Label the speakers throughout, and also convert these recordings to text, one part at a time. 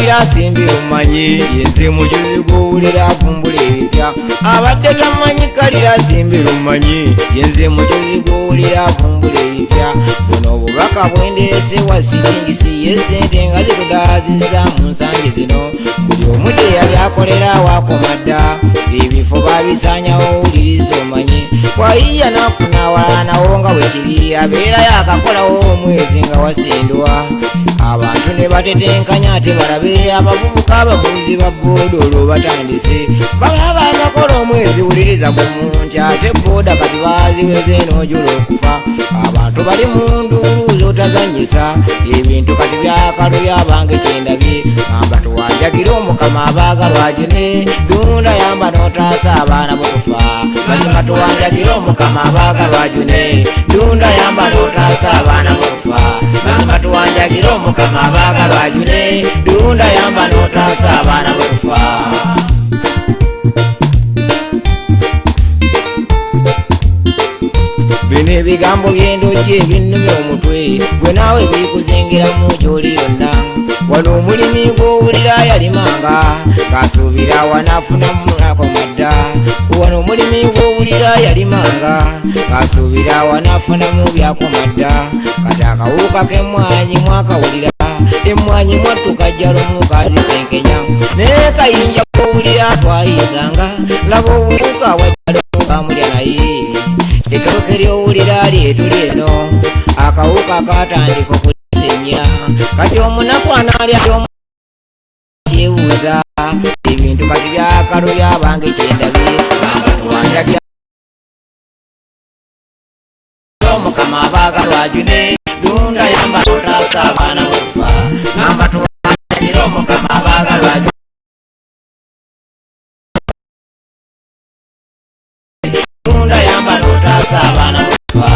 Speaker 1: kalira asimbira omumanyi yenze mujuzi gw'owulira avumbula ebipya abadde tamanyi kalira asimbira omumanyi yenze mujuzi gw'owulira avumbula ebipya buno obubaka bwendeese wa siringisi yesente nga zitudaaziza mu nsangi zino buli omu gye yali akolera awakomadda ebifo babisanyawo owuliriza omanyi bwayiya n'afuna awalanawo nga bwe kiri abeera yakakolawo omwezi nga wasindwa abantu ne batetenkanya ate balabe abavubuka abavuzi ba booda olwo batandise baba bakakola omwezi wuliriza gumu nti ate booda kati baziweze n'ojula okufa abantu bali mu nduulu z'otazanyisa ebintu kati byakaluya abange kyendabye amba tuwanjagira omukama abaagalwa agine dunda yamba n'otaasa abaana bokufa mazima tuwanjagira omukama abaagalwa agine dunda yamba n'otaasa abaana bokufa mazima tuwanjagira omukama abaagalwa agine dunda yamba n'otaasa abaana bokufa bino ebigambo by'endojje ebinnumya omutwe gwe naawe bikuzingiramu gy'oli yonna wano omulimi gw'owulira yalimanga ng'asuubira wanaafunamu akomadda wano omulimi gw'owulira yalimanga ng'asuubira wanaafunamu byakomadda kati akawuka k'emmwanyi mwakawulira emmwanyi mwattukajja lumu kazitenkenya naye kayinja gw'owulira twayisanga laba obuwuka wajjalo kamulya naye ettooke ly'owulira lyetuli eno akawuka katandika okulisenya kati omunaku anaalya kyebuuza ebintu kati byakaluya abange kyendabye amba tuwanjagira omukama abaagalwa agine dunda yamba n'otaasa abaana bokufa amba tuwanjagira omukama abaagalwa agine dunda yamba n'otaasa abaana bokufa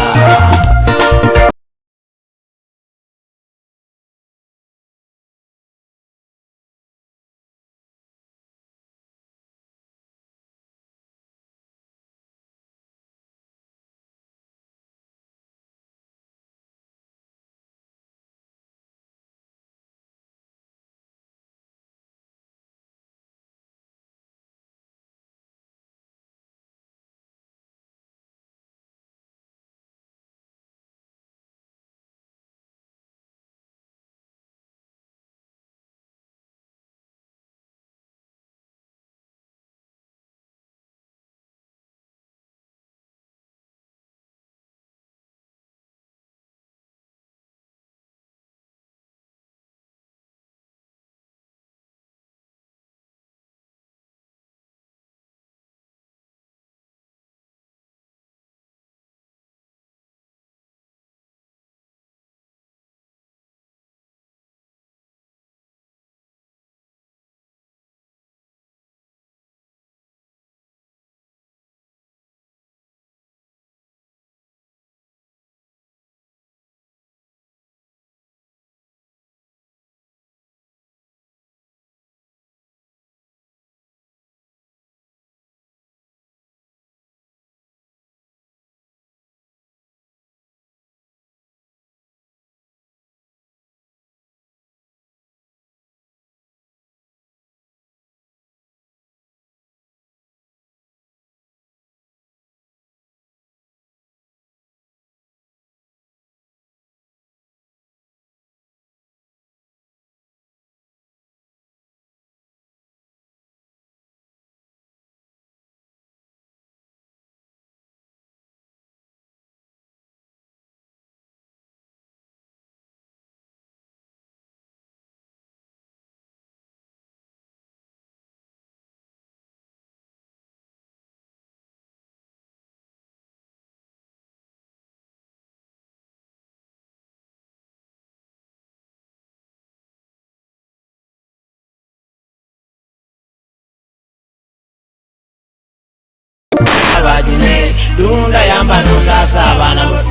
Speaker 1: dunda yamba n'otaasa abaana bokufa